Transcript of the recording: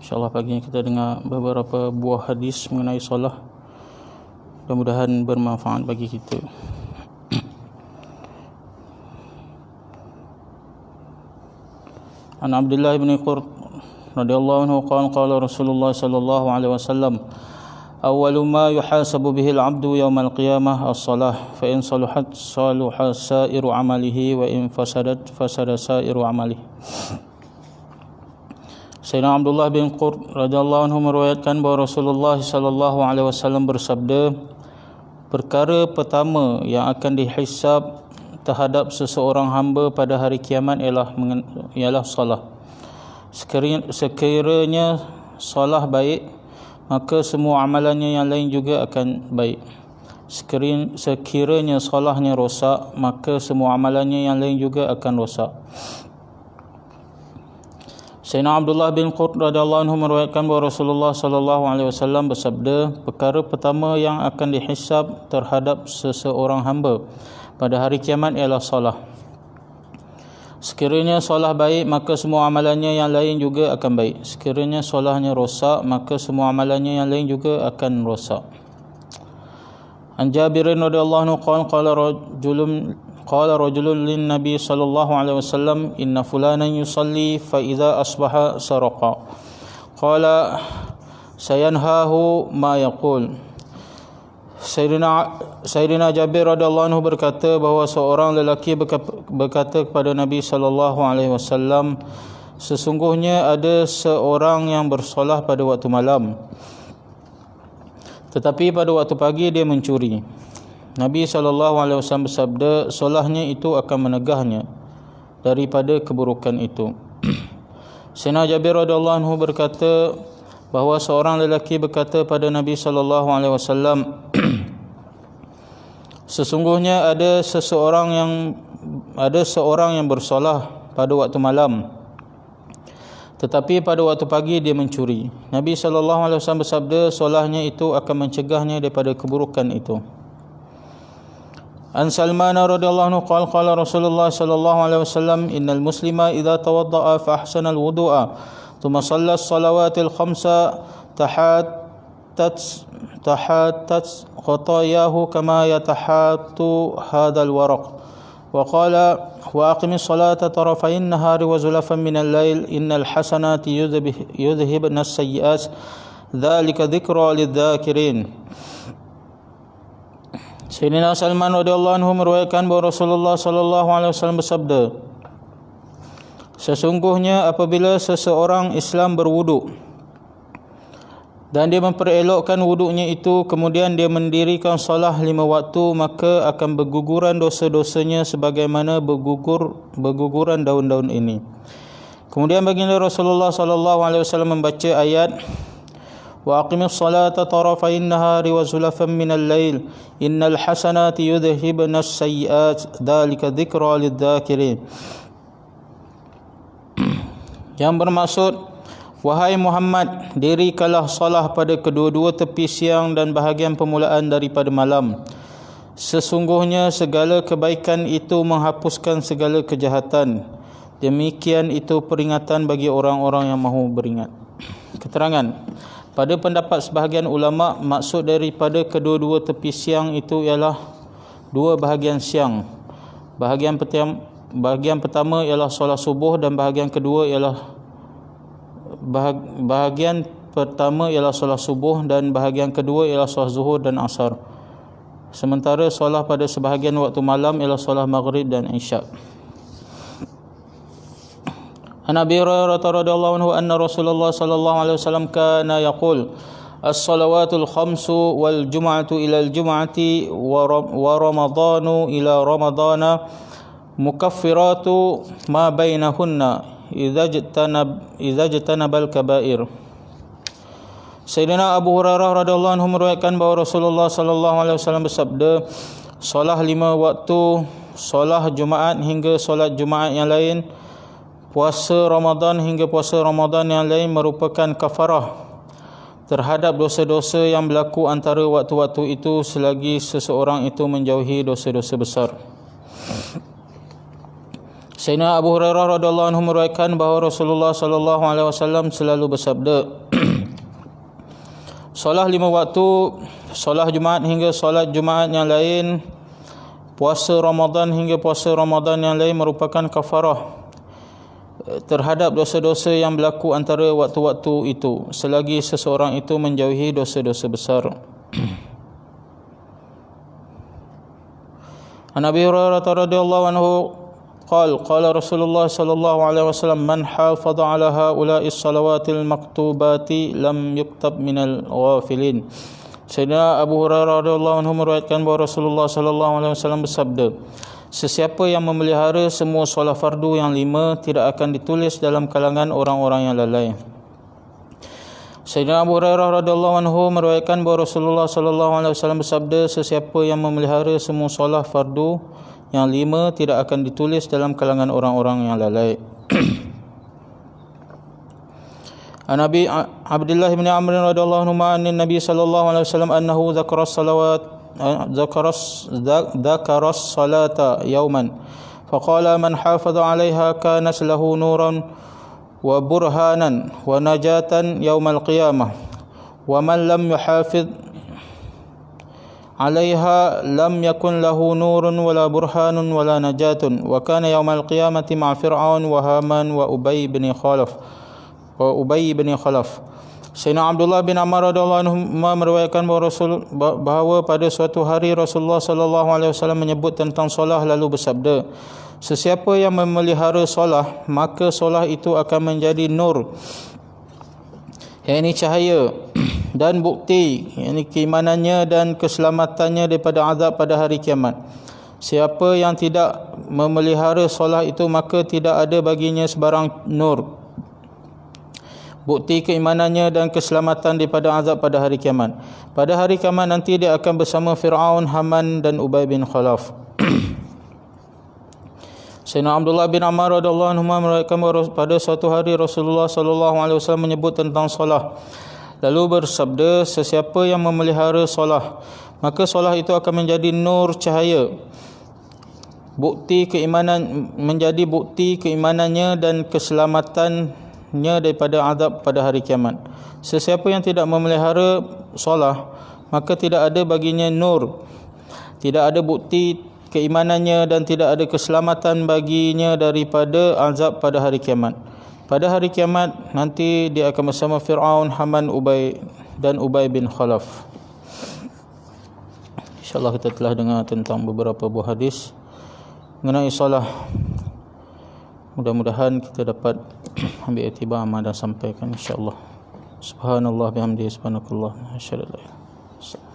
InsyaAllah pagi ini kita dengar beberapa buah hadis mengenai solat. Mudah-mudahan bermanfaat bagi kita. An Abdullah bin Qurt radhiyallahu anhu qala Rasulullah sallallahu alaihi wasallam awwalu ma yuhasabu bihi al-'abdu yawm al-qiyamah as-salah fa in saluhat saluha sa'iru 'amalihi wa in fasadat fasada sa'iru 'amalihi. Sayyidina Abdullah bin Qurt radhiyallahu anhu meriwayatkan bahawa Rasulullah sallallahu alaihi wasallam bersabda, perkara pertama yang akan dihisab terhadap seseorang hamba pada hari kiamat ialah solat. Sekiranya solat baik, maka semua amalannya yang lain juga akan baik. Sekiranya solatnya rosak, maka semua amalannya yang lain juga akan rosak. Sayyidina Abdullah bin Qurt radhiyallahu anhu meriwayatkan bahawa Rasulullah sallallahu alaihi wasallam bersabda, perkara pertama yang akan dihisab terhadap seseorang hamba pada hari kiamat ialah solat. Sekiranya solat baik, maka semua amalannya yang lain juga akan baik. Sekiranya solatnya rosak, maka semua amalannya yang lain juga akan rosak. An Jabir radhiyallahu anhu qala rajulun lin nabi sallallahu alaihi wasallam inna fulanan yusalli fa idza asbaha saraqa qala sayanhahu ma yaqul. Sayyidina Jabir radhiyallahu anhu berkata bahawa seorang lelaki berkata kepada Nabi sallallahu alaihi wasallam, sesungguhnya ada seorang yang bersolat pada waktu malam, tetapi pada waktu pagi dia mencuri. Nabi SAW bersabda, solatnya itu akan menegahnya daripada keburukan itu. Sayyidina Jabir radhiyallahu anhu berkata bahawa seorang lelaki berkata pada Nabi SAW, sesungguhnya ada seorang yang bersolat pada waktu malam, tetapi pada waktu pagi dia mencuri. Nabi SAW bersabda, solatnya itu akan mencegahnya daripada keburukan itu. An Salman radhiyallahu anhu qala Rasulullah sallallahu alaihi wasallam innal muslima idza tawaddaa fa ahsana al-wudu'a thumma shalla as-salawatil khamsa tahattat khatayahu kama yatahattu hadzal waraq wa qala wa aqimis salata tarafayn nahari wa zulafan min al-lail innal hasanati yudhhibna as-sayyi'at dzalika dzikra lidz-dzakirin. Sayyidina Salman radhiyallahu anhu meriwayatkan bahawa Rasulullah sallallahu alaihi wasallam bersabda, sesungguhnya apabila seseorang Islam berwuduk dan dia memperelokkan wuduknya itu, kemudian dia mendirikan solat 5 waktu, maka akan berguguran dosa-dosanya sebagaimana berguguran daun-daun ini. Kemudian baginda Rasulullah sallallahu alaihi wasallam membaca ayat wa aqimis salata tarafayn nahari wa zulafan minal lail innal hasanati yudhhibna as-sayyi'at dzalika dzikra lidz-dzakirin. Yang bermaksud, wahai Muhammad, dirikanlah solat pada kedua-dua tepi siang dan bahagian permulaan daripada malam. Sesungguhnya segala kebaikan itu menghapuskan segala kejahatan. Demikian itu peringatan bagi orang-orang yang mahu beringat. Keterangan, pada pendapat sebahagian ulama, maksud daripada kedua-dua tepi siang itu ialah 2 bahagian siang. Bahagian pertama ialah solat subuh dan bahagian kedua ialah solat subuh dan bahagian kedua ialah solat zuhur dan asar. Sementara solat pada sebahagian waktu malam ialah solat maghrib dan isyak. An Abi Hurairah radhiyallahu anhu anna Rasulullah sallallahu alaihi wasallam kana yaqul as-salawatul khamsu wal jum'atu ila al-jum'ati wa ramadhanu ila ramadhana mukaffiratu ma bainahunna idza jtanabal kaba'ir. Sayyidina Abu Hurairah radhiyallahu anhu meriwayatkan bahawa Rasulullah sallallahu alaihi wasallam bersabda, solat 5 waktu, solat Jumaat hingga solat Jumaat yang lain, puasa Ramadan hingga puasa Ramadan yang lain merupakan kafarah terhadap dosa-dosa yang berlaku antara waktu-waktu itu selagi seseorang itu menjauhi dosa-dosa besar. Sayyidina Abu Hurairah radhiyallahu anhu meriwayatkan bahawa Rasulullah sallallahu alaihi wasallam selalu bersabda, solat 5 waktu, solat Jumaat hingga solat Jumaat yang lain, puasa Ramadan hingga puasa Ramadan yang lain merupakan kafarah terhadap dosa-dosa yang berlaku antara waktu-waktu itu, selagi seseorang itu menjauhi dosa-dosa besar. An Abi Hurairah radhiyallahu anhu qala Rasulullah sallallahu alaihi wasallam man hafadha ala haula'i salawatil maktubati lam yuktab minal ghafilin. Sayyidina Abu Hurairah radhiyallahu anhu meriwayatkan bahawa Rasulullah sallallahu alaihi wasallam bersabda, sesiapa yang memelihara semua solat fardu yang 5 tidak akan ditulis dalam kalangan orang-orang yang lalai. Sayyidina Abu Hurairah radhiyallahu anhu meriwayatkan bahawa Rasulullah sallallahu alaihi wasallam bersabda, sesiapa yang memelihara semua solat fardu yang 5 tidak akan ditulis dalam kalangan orang-orang yang lalai. An Abi Abdullah bin Amr radhiyallahu anhu an Nabi sallallahu alaihi wasallam annahu dzakara as-salawat dzakara as-salata yawman faqala man hafadha 'alayha kanat lahu nuran wa burhanan wa najatan yawmal qiyamah wa man lam yuhafidh 'alayha lam yakun lahu nurun wala burhanun wala najatun wa kana yawmal qiyamati ma'a fir'aun wa haman wa Ubay bin Khalaf. Sayyidina Abdullah bin Amr radhiyallahu anhu meriwayatkan bahawa pada suatu hari Rasulullah sallallahu alaihi wasallam menyebut tentang solat lalu bersabda, sesiapa yang memelihara solat maka solat itu akan menjadi nur, yakni cahaya, dan bukti, yakni keimanannya dan keselamatannya daripada azab pada hari kiamat. Siapa yang tidak memelihara solat itu maka tidak ada baginya sebarang nur, bukti keimanannya dan keselamatan daripada azab pada hari kiamat. Pada hari kiamat nanti dia akan bersama Fir'aun, Haman dan Ubay bin Khalaf. Sayyidina Abdullah bin Amr radhiyallahu anhu meriwayatkan pada suatu hari Rasulullah sallallahu alaihi wasallam menyebut tentang solat lalu bersabda, sesiapa yang memelihara solat maka solat itu akan menjadi nur, cahaya, bukti keimanan, menjadi bukti keimanannya dan keselamatannya daripada azab pada hari kiamat. Sesiapa yang tidak memelihara solat maka tidak ada baginya nur, tidak ada bukti keimanannya dan tidak ada keselamatan baginya daripada azab pada hari kiamat. Pada hari kiamat nanti dia akan bersama Fir'aun, Haman, Ubay dan Ubay bin Khalaf. InsyaAllah kita telah dengar tentang beberapa buah hadis mengenai solat. Mudah-mudahan kita dapat ambil iktibar amal dan sampaikan insyaAllah. Subhanallah bihamdihi subhanakallah. Asyhadu an la ilaha illallah.